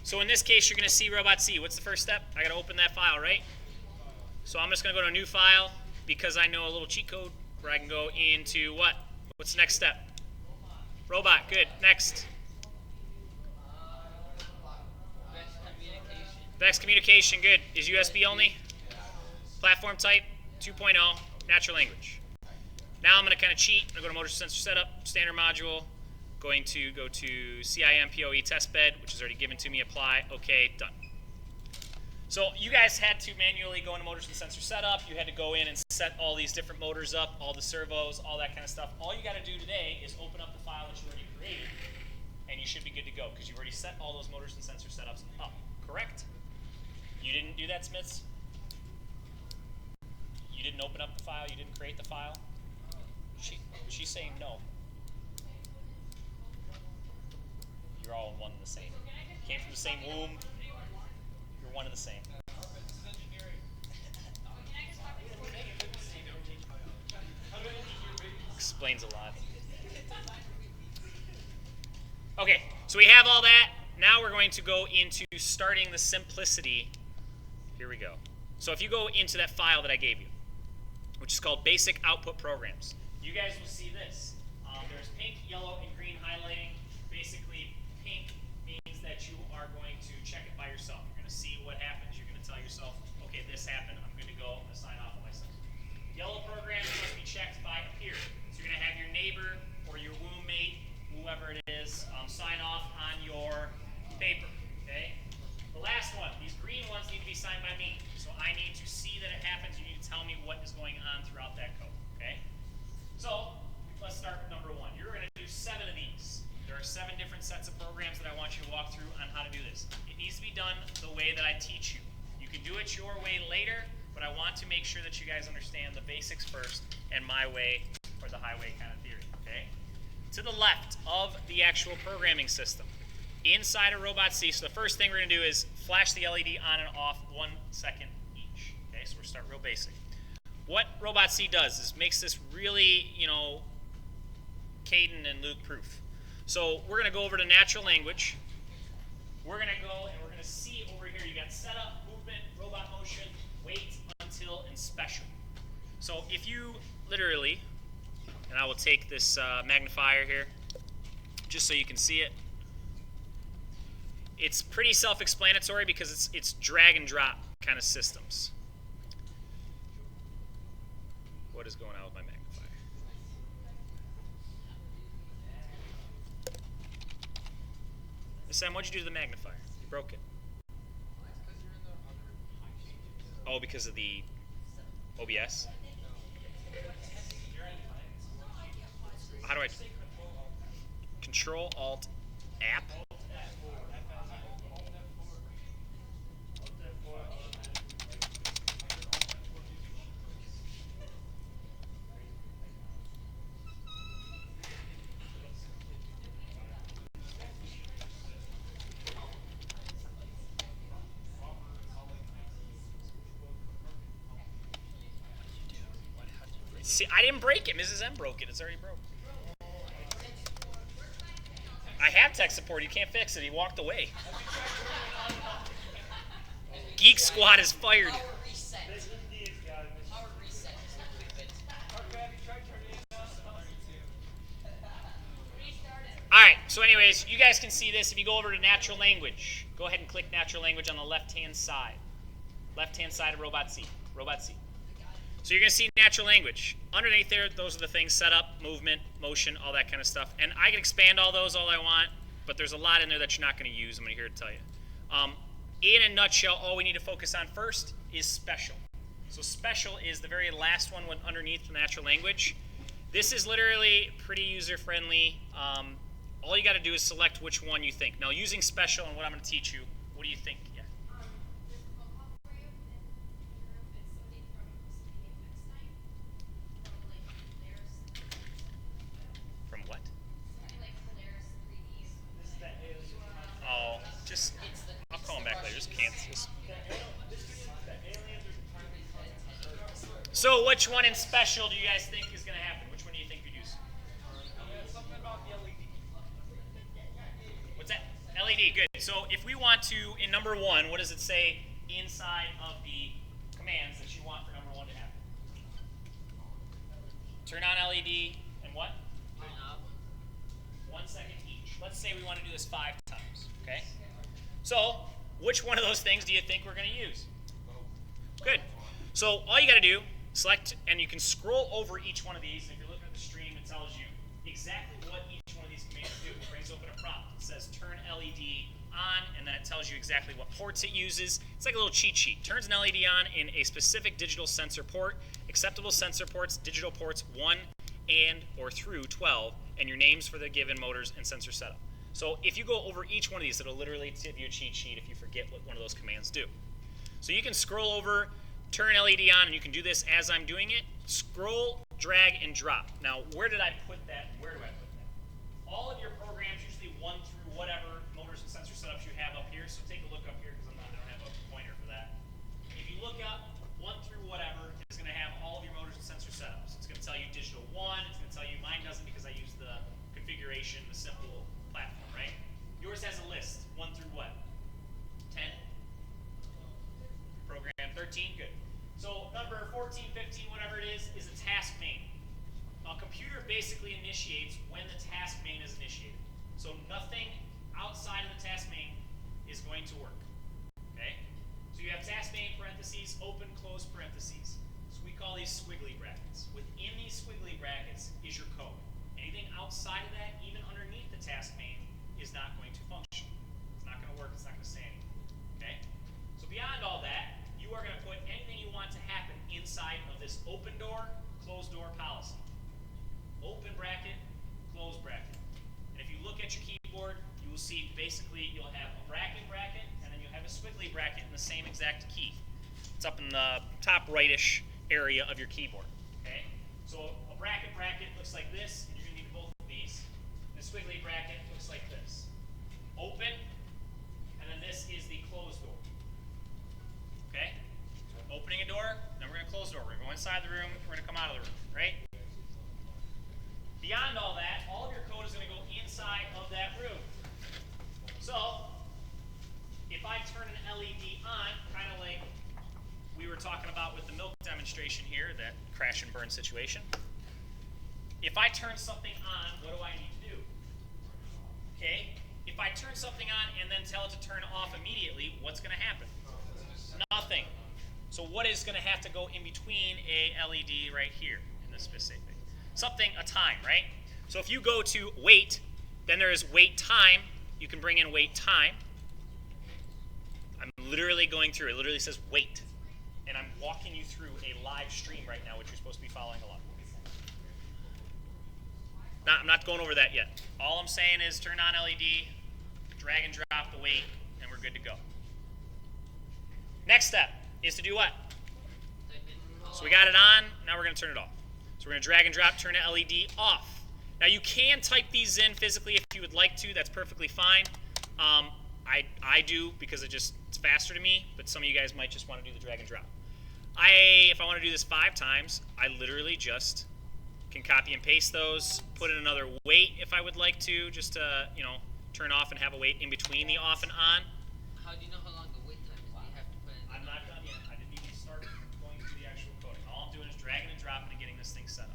So in this case, you're going to see RobotC. What's the first step? I got to open that file, right? So I'm just going to go to a new file because I know a little cheat code where I can go into what? What's the next step? Robot, good. Next. Vex communication, good. Is USB only? Platform type, 2.0, natural language. Now I'm going to kind of cheat. I'm going to go to motor sensor setup, standard module. Going to go to CIM POE testbed, which is already given to me. Apply, okay, done. So you guys had to manually go into motors and sensor setup. You had to go in and set all these different motors up, all the servos, all that kind of stuff. All you got to do today is open up the file that you already created, and you should be good to go because you've already set all those motors and sensor setups up, correct? You didn't do that, Smiths? You didn't open up the file? You didn't create the file? She's saying no. You're all one and the same. Came from the same womb. You're one and the same. Explains a lot. Okay, so we have all that. Now we're going to go into starting the simplicity. Here we go. So if you go into that file that I gave you, which is called Basic Output Programs, you guys will see this. There's pink, yellow, and green highlighting. Basically, pink means that you are going to check it by yourself. You're going to see what happens. You're going to tell yourself, okay, this happened. I'm good to go. I'm going to sign off on myself. Yellow programs must be checked by a peer. So you're going to have your neighbor or your womb mate, whoever it is, sign off on your paper. Okay? The last one, these green ones need to be signed by me. So I need to see that it happens. You need to tell me what is going on throughout that code. Okay? So let's start with number one. You're going to do 7 of these. There are 7 different sets of programs that I want you to walk through on how to do this. It needs to be done the way that I teach you. You can do it your way later, but I want to make sure that you guys understand the basics first and my way or the highway kind of theory. Okay? To the left of the actual programming system, inside of RobotC, so the first thing we're going to do is flash the LED on and off 1 second each. Okay, so we're starting real basic. What RobotC does is makes this really, Caden and Luke proof. So we're going to go over to natural language. We're going to go and we're going to see over here, you got setup, movement, robot motion, wait, until, and special. So if you literally, and I will take this magnifier here, just so you can see it. It's pretty self-explanatory because it's drag and drop kind of systems. What is going on with my magnifier? Sam, what'd you do to the magnifier? You broke it. Oh, because of the OBS? How do I... Control Alt App? See, I didn't break it. Mrs. M broke it. It's already broke. I have tech support. He can't fix it. He walked away. Geek Squad is fired. Alright, so anyways, you guys can see this. If you go over to natural language, go ahead and click natural language on the left-hand side. Left-hand side of RobotC. RobotC. So you're going to see natural language. Underneath there, those are the things: setup, movement, motion, all that kind of stuff. And I can expand all those all I want, but there's a lot in there that you're not going to use. I'm going to here to tell you. In a nutshell, all we need to focus on first is special. So special is the very last one underneath the natural language. This is literally pretty user-friendly. All you got to do is select which one you think. Now, using special and what I'm going to teach you, what do you think? Yeah. From what? Oh, just, I'll call him back later. Just cancel. So which one in special do you guys think is going to happen? Which one do you think you'd use? Something about the LED. What's that? LED, good. So if we want to, in number 1, what does it say inside of the commands that you want for number 1 to happen? Turn on LED and what? Turn up. 1 second each. Let's say we want to do this 5 times, okay? So which one of those things do you think we're going to use? Good. So all you got to do, select, and you can scroll over each one of these. If you're looking at the stream, it tells you exactly what each one of these commands do. It brings open a prompt. It says turn LED on, and then it tells you exactly what ports it uses. It's like a little cheat sheet. Turns an LED on in a specific digital sensor port, acceptable sensor ports, digital ports 1 and or through 12, and your names for the given motors and sensor setup. So if you go over each one of these, it'll literally give you a cheat sheet if you forget what one of those commands do. So you can scroll over, turn LED on, and you can do this as I'm doing it. Scroll, drag, and drop. Now, where did I put that? Where do I put that? All of your programs, usually 1 through whatever motors and sensor setups you have up here. So take a look up here because I don't have a pointer for that. If you look up 1 through whatever, it's going to have all of your motors and sensor setups. It's going to tell you digital 1. It's going to tell you, mine doesn't because I use the configuration, the simple platform, right? Yours has a list, 1 through what? 10? Program 13, good. So number 14, 15, whatever it is a task main. A computer basically initiates when the task main is initiated. So nothing outside of the task main is going to work, okay? So you have task main parentheses, open, close parentheses. So we call these squiggly brackets. Within these squiggly brackets is your code. Anything outside of that, even underneath the task main, is not going to function. It's not going to work. It's not going to say anything, okay? So beyond all that, you are going to put anything you want to happen inside of this open door, closed door policy. Open bracket, close bracket. And if you look at your keyboard, you will see basically you'll have a bracket, and then you'll have a squiggly bracket in the same exact key. It's up in the top rightish area of your keyboard. Okay? So a bracket looks like this, and you're going to need both of these. And a squiggly bracket looks like this. Open, and then this is the closed door. Okay? Opening a door, then we're going to close the door. We're going to go inside the room, we're going to come out of the room, right? Beyond all that, all of your code is going to go inside of that room. So, if I turn an LED on, kind of like we were talking about with the milk demonstration here, that crash and burn situation. If I turn something on, what do I need to do? Okay? If I turn something on and then tell it to turn off immediately, what's going to happen? Nothing. So what is going to have to go in between a LED right here in this specific? Something, a time, right? So if you go to wait, then there is wait time. You can bring in wait time. I'm literally going through. It literally says wait. And I'm walking you through a live stream right now, which you're supposed to be following along. I'm not going over that yet. All I'm saying is turn on LED, drag and drop the wait, and we're good to go. Next step is to do what? So we got it on, now we're going to turn it off. So we're going to drag and drop, turn the LED off. Now you can type these in physically if you would like to, that's perfectly fine. I do because it's faster to me, but some of you guys might just want to do the drag and drop. If I want to do this 5 times, I literally just can copy and paste those, put in another wait if I would like to, just to, turn off and have a wait in between the off and on. How do you know how long the wait time is? Do you have to put in? I'm not done yet. I didn't even start going through the actual coding. All I'm doing is dragging and dropping and getting this thing set up.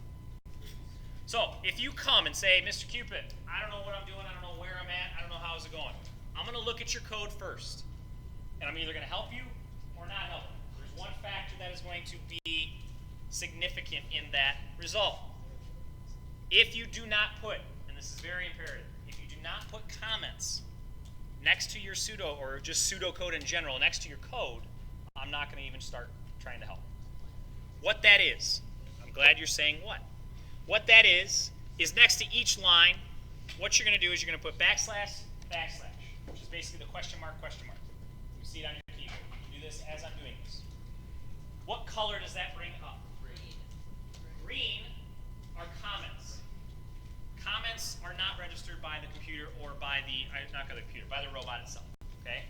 So if you come and say, Mr. Cupid, I don't know what I'm doing, I don't know where I'm at, I don't know how's it going. I'm going to look at your code first. And I'm either going to help you or not help you. There's one factor that is going to be significant in that result. If you do not put, and this is very imperative, if you do not put comments next to your pseudo or just pseudocode in general, next to your code, I'm not going to even start trying to help. What that is, I'm glad you're saying what. What that is next to each line, what you're going to do is you're going to put backslash, which is basically the question mark, question mark. You see it on your keyboard. You can do this as I'm doing this. What color does that bring up? Green. Green are comments. Comments are not registered by the computer or by by the robot itself, okay?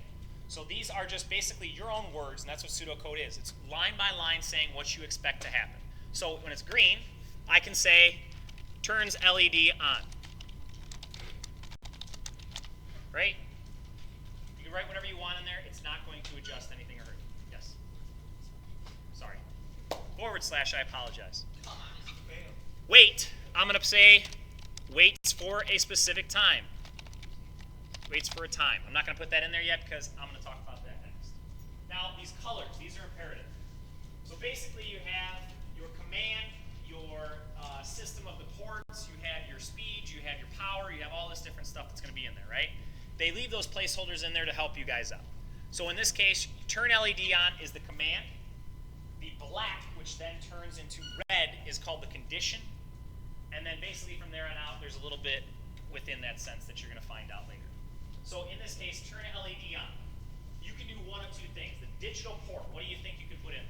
So these are just basically your own words, and that's what pseudocode is. It's line by line saying what you expect to happen. So when it's green, I can say, turns LED on, right? / I apologize. Wait, I'm going to say waits for a specific time. Waits for a time. I'm not going to put that in there yet because I'm going to talk about that next. Now, these colors, these are imperative. So basically you have your command, your system of the ports, you have your speed, you have your power, you have all this different stuff that's going to be in there, right? They leave those placeholders in there to help you guys out. So in this case, turn LED on is the command. The black, which then turns into red, is called the condition. And then basically from there on out, there's a little bit within that sense that you're going to find out later. So in this case, turn LED on. You can do one of two things. The digital port, what do you think you could put in?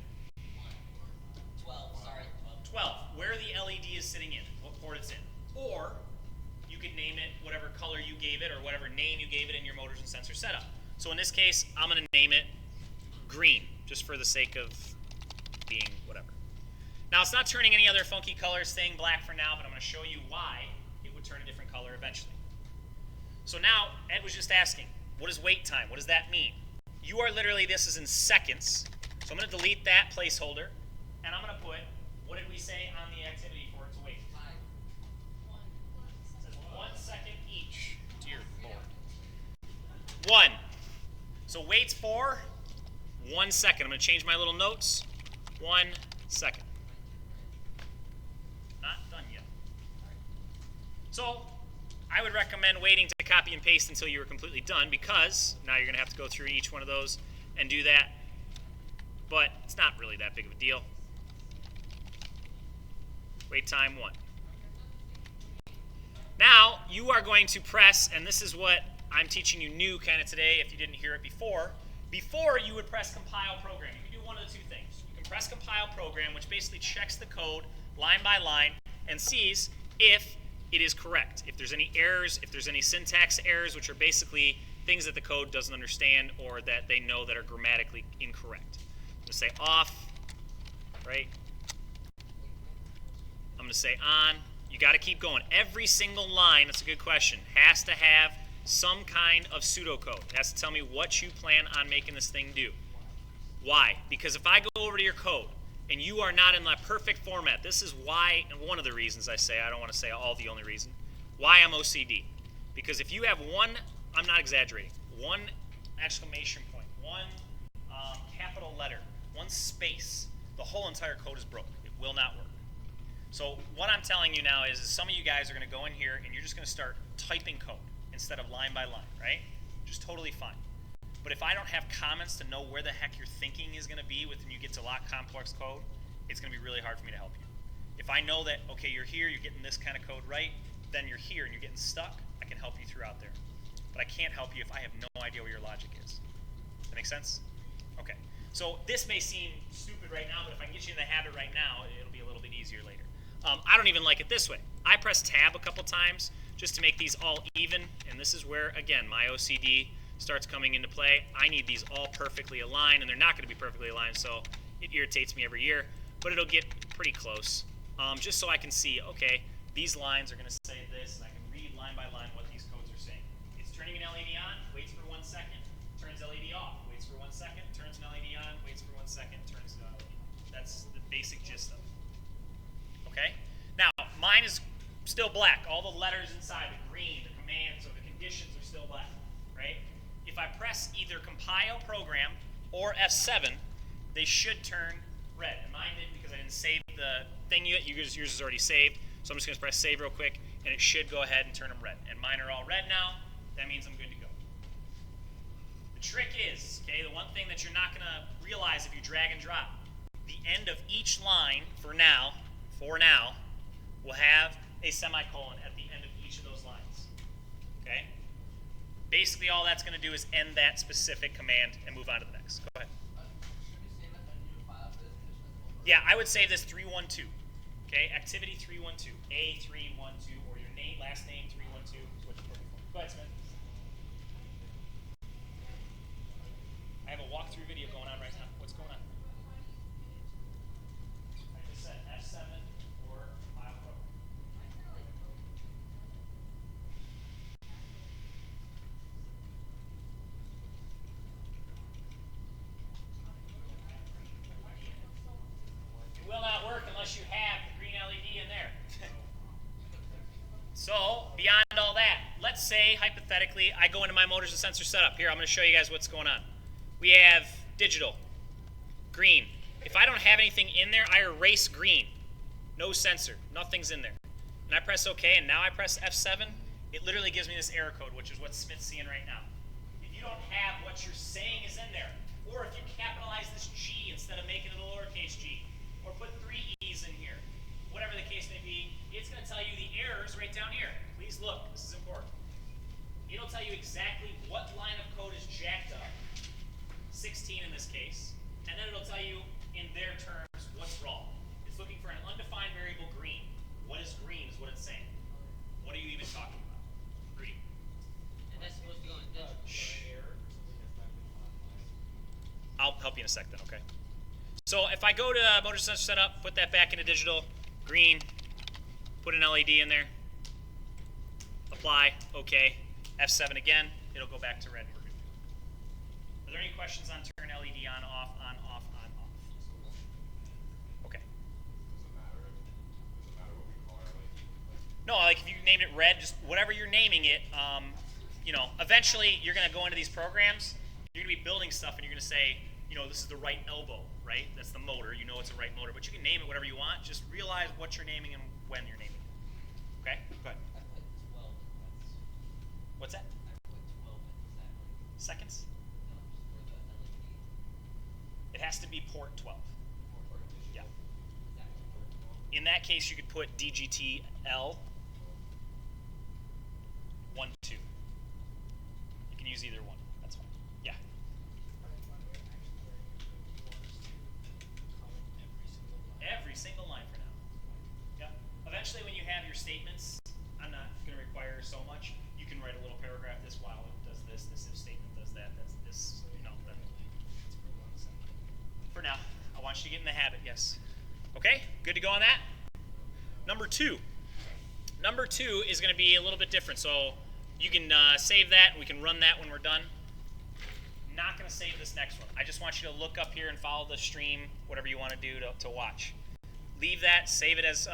12, sorry. 12, where the LED is sitting in, what port it's in. Or you could name it whatever color you gave it or whatever name you gave it in your motors and sensor setup. So in this case, I'm going to name it green, just for the sake of being whatever. Now, it's not turning any other funky colors, staying black for now, but I'm going to show you why it would turn a different color eventually. So now, Ed was just asking, what is wait time? What does that mean? You are literally, this is in seconds. So I'm going to delete that placeholder, and I'm going to put, what did we say on the activity for it to wait? 5. It says 1 second each. Dear Lord. 1. So waits for 1 second. I'm going to change my little notes. 1 second. Not done yet. So I would recommend waiting to copy and paste until you were completely done, because now you're going to have to go through each one of those and do that. But it's not really that big of a deal. Wait time 1. Now you are going to press, and this is what I'm teaching you new kind of today if you didn't hear it before. Before you would press compile program. You can do one of the two things. You can press compile program, which basically checks the code line by line and sees if it is correct. If there's any errors, if there's any syntax errors, which are basically things that the code doesn't understand or that they know that are grammatically incorrect. I'm going to say off, right? I'm going to say on. You got to keep going. Every single line, that's a good question, has to have some kind of pseudocode. It has to tell me what you plan on making this thing do. Why? Because if I go over to your code and you are not in the perfect format, this is why, and one of the reasons I say, I don't want to say all the only reason, why I'm OCD. Because if you have one, I'm not exaggerating, one exclamation point, one capital letter, one space, the whole entire code is broke. It will not work. So what I'm telling you now is some of you guys are going to go in here and you're just going to start typing code instead of line by line, right? Just totally fine. But if I don't have comments to know where the heck your thinking is going to be when you get to a lot complex code, it's going to be really hard for me to help you. If I know that, okay, you're here, you're getting this kind of code right, then you're here and you're getting stuck, I can help you throughout there. But I can't help you if I have no idea where your logic is. That make sense? Okay. So this may seem stupid right now, but if I can get you in the habit right now, it'll be a little bit easier later. I don't even like it this way. I press tab a couple times just to make these all even, and this is where, again, my OCD starts coming into play. I need these all perfectly aligned, and they're not going to be perfectly aligned, so it irritates me every year, but it'll get pretty close, just so I can see, okay, these lines are going to say this, and I can read line by line what these codes are saying. It's turning an LED on, waits for 1 second, turns LED off, waits for 1 second, turns an LED on, waits for 1 second, turns an LED off. That's the basic gist of it. Okay? Now, mine is still black. All the letters inside, the green, the commands, or the conditions are still black, right? If I press either compile program or F7, they should turn red. And mine did because I didn't save the thing yet. Yours is already saved. So I'm just going to press save real quick, and it should go ahead and turn them red. And mine are all red now. That means I'm good to go. The trick is, okay, the one thing that you're not going to realize if you drag and drop, the end of each line for now, will have a semicolon at the end of each of those lines. Okay? Basically, all that's going to do is end that specific command and move on to the next. Go ahead. Yeah, I would save this 312. Okay, activity 312, A312, or your name, last name 312 is what you're looking for. Go ahead, Smith. I have a walkthrough video going on right now. What's going on? I just said F7 or file program. It will not work let's say, hypothetically, I go into my motors and sensor setup. Here, I'm going to show you guys what's going on. We have digital, green. If I don't have anything in there, I erase green. No sensor. Nothing's in there. And I press OK, and now I press F7. It literally gives me this error code, which is what Smith's seeing right now. If you don't have what you're saying is in there, or if you capitalize this G instead of making it a lowercase g, or put 3 E's in here, whatever the case may be, it's going to tell you the errors right down here. Please look, this is important. It'll tell you exactly what line of code is jacked up, 16 in this case, and then it'll tell you in their terms what's wrong. It's looking for an undefined variable green. What is green is what it's saying. What are you even talking about? Green. And that's supposed to go in digital. I'll help you in a sec then, okay? So if I go to motor sensor setup, put that back into digital, green, put an LED in there, apply, okay, F7 again, it'll go back to red. We're good. Are there any questions on turn LED on, off, on, off, on, off? Okay. No, like if you named it red, just whatever you're naming it, you know, eventually you're going to go into these programs, you're going to be building stuff, and you're going to say, you know, this is the right elbow, right? That's the motor. You know it's a right motor, but you can name it whatever you want. Just realize what you're naming and when you're naming it. Okay? Go ahead. I put 12. What's that? I put 12 in. Is that like, Seconds? no, just for the LED? It has to be port 12. Yeah. Is that for 12? In that case, you could put DGTL 1, 2. You can use either one. That's fine. Yeah. Every single line for now. Yeah. Eventually, when you have your statements, I'm not going to require so much. You can write a little paragraph. This while it does this. This if statement does that. That's this. You know. Then. For now, I want you to get in the habit. Yes. Okay. Good to go on that. Number 2. Number 2 is going to be a little bit different. So you can save that, and we can run that when we're done. Not going to save this next one. I just want you to look up here and follow the stream, whatever you want to do to watch. Leave that. Save it as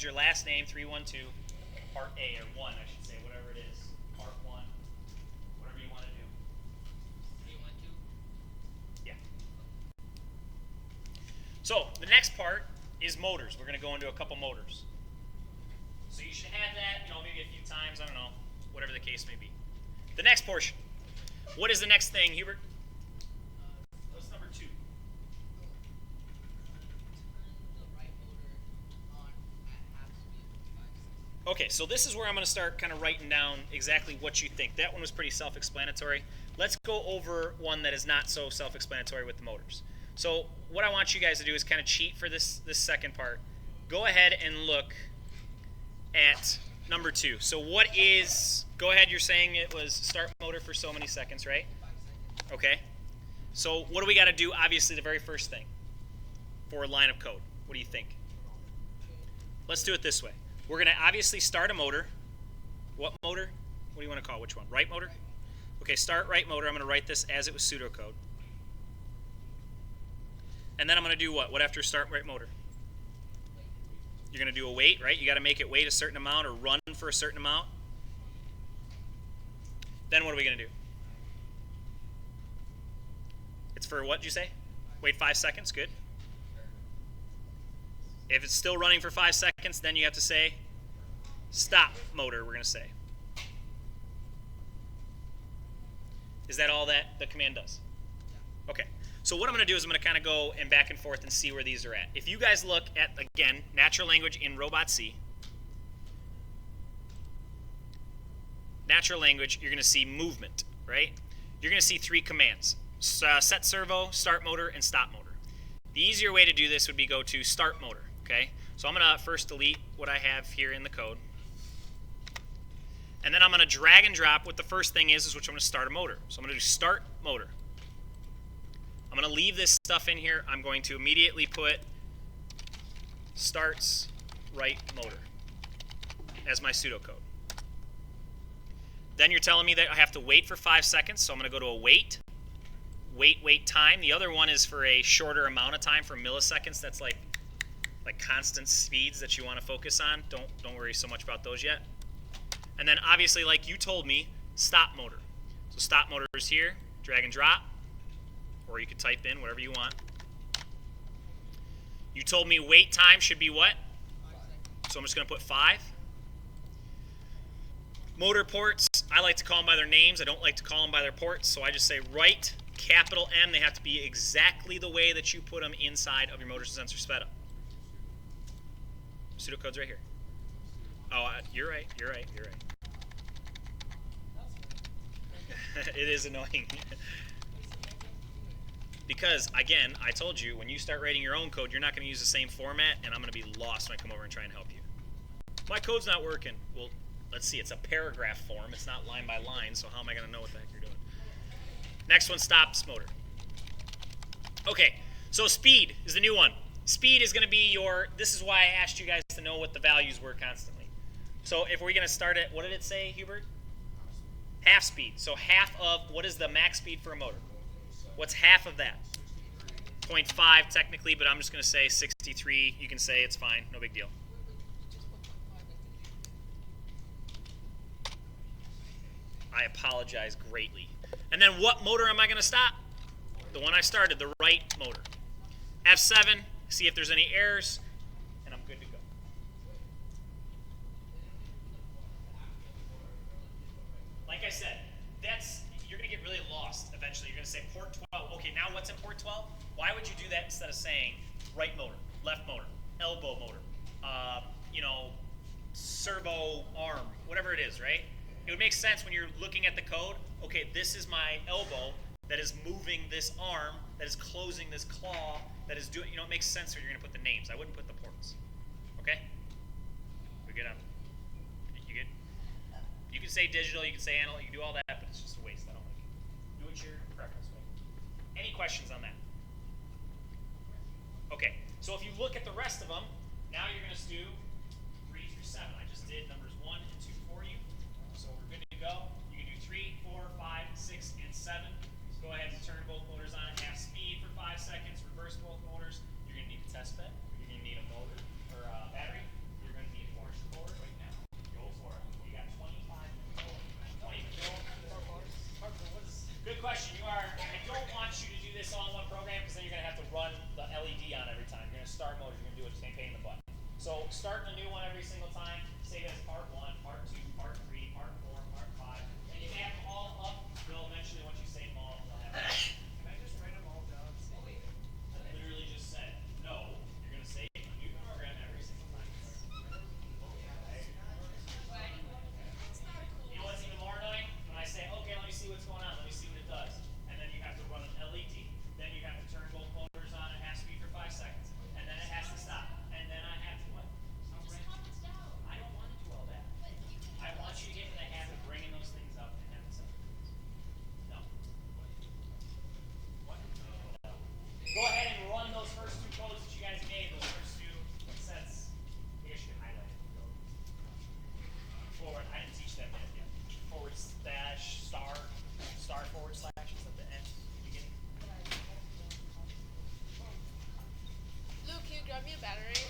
your last name, 312, part A, or 1, I should say, whatever it is. Part 1, whatever you want to do. 312? Yeah. So the next part is motors. We're going to go into a couple motors. So you should have that, you know, maybe a few times, I don't know, whatever the case may be. The next portion. What is the next thing, Hubert? What's number 2? Turn the right motor on at half speed for 5 seconds. Okay, so this is where I'm going to start kind of writing down exactly what you think. That one was pretty self-explanatory. Let's go over one that is not so self-explanatory with the motors. So what I want you guys to do is kind of cheat for this second part. Go ahead and look at number 2. So what is, go ahead, you're saying it was start motor for so many seconds, right? 5 seconds. Okay. So what do we got to do? Obviously, the very first thing for a line of code. What do you think? Let's do it this way. We're going to obviously start a motor. What motor? What do you want to call it? Which one? Right motor? Okay, start right motor. I'm going to write this as it was pseudocode. And then I'm going to do what? What after start right motor? You're going to do a wait, right? You got to make it wait a certain amount or run for a certain amount. Then what are we going to do? It's for what did you say? Wait 5 seconds. Good. If it's still running for 5 seconds, then you have to say stop motor, we're going to say. Is that all that the command does? Okay. So what I'm going to do is I'm going to kind of go and back and forth and see where these are at. If you guys look at, again, natural language in RobotC, natural language, you're going to see movement, right? You're going to see 3 commands. Set servo, start motor, and stop motor. The easier way to do this would be go to start motor, okay? So I'm going to first delete what I have here in the code. And then I'm going to drag and drop what the first thing is which I'm going to start a motor. So I'm going to do start motor. I'm going to leave this stuff in here. I'm going to immediately put starts right motor as my pseudocode. Then you're telling me that I have to wait for 5 seconds, so I'm going to go to a wait time. The other one is for a shorter amount of time, for milliseconds. That's like constant speeds that you want to focus on. Don't worry so much about those yet. And then obviously, like you told me, stop motor. So stop motor is here, drag and drop, or you could type in whatever you want. You told me wait time should be what? 5 seconds. So I'm just going to put 5. Motor ports, I like to call them by their names. I don't like to call them by their ports, so I just say write, capital M. They have to be exactly the way that you put them inside of your motor sensor sped up. Pseudocode's right here. Oh, you're right. It is annoying. Because, again, I told you, when you start writing your own code, you're not going to use the same format, and I'm going to be lost when I come over and try and help you. My code's not working. Well, let's see. It's a paragraph form. It's not line by line, so how am I going to know what the heck you're doing? Next one, stops motor. Okay, so speed is the new one. Speed is going to be your, this is why I asked you guys to know what the values were constantly. So if we're going to start at, what did it say, Hubert? Half speed. So half of, what is the max speed for a motor? What's half of that? 0.5 technically, but I'm just going to say 63. You can say it's fine. No big deal. I apologize greatly. And then what motor am I going to stop? The one I started, the right motor. F7, see if there's any errors, and I'm good to go. Like I said, you're going to get really lost eventually. You're going to say port 12. Okay, now what's in port 12? Why would you do that instead of saying right motor, left motor, elbow motor, servo arm, whatever it is, right? It would make sense when you're looking at the code. Okay, this is my elbow that is moving this arm, that is closing this claw, that is doing, it makes sense where you're going to put the names. I wouldn't put the ports. Okay? We good on? You good? You can say digital, you can say analog, you can do all that, but it's just a waste. I don't like it. Do it your preference way. Any questions on that? Okay, so if you look at the rest of them, now you're going to do 3 through 7. I just did numbers 1 and 2 for you. So we're good to go. You can do 3, 4, 5, 6, and 7. So go ahead and turn both motors on at half speed for 5 seconds. Reverse both motors. You're going to need a test bed. You're going to need a motor or a battery. You're going to need a force cord right now. Go for it. You got 25 minutes. 20 minutes. Good question. I don't want you to do this all in one program because then you're going to have to run the LED on every time. You're going to start motors. You're going to do it the same pain in the butt. So start a new one every single time. Say that's part 1, part 2, part 3, part 4, part 5. And you add them all up. They'll eventually, once you say them all, they'll have Can I just write them all down? I literally just said, no, you're going to say a new program every single time. You know what's even more annoying? When I say, okay, let me see what's going on. Let me see what it does. And then you have to run an LED. Then you have to turn both motors on at half speed for 5 seconds. And then it has to stop. And then I have to what? I don't want to do all that. I want you to get in the habit of bringing those things up and having something. No. What? No. Go ahead and run those first 2 codes that you guys made, those first 2 sets. I guess you can highlight it. Forward, I didn't teach that yet. Forward slash star forward slash is at the end. Beginning. Luke, can you grab me a battery?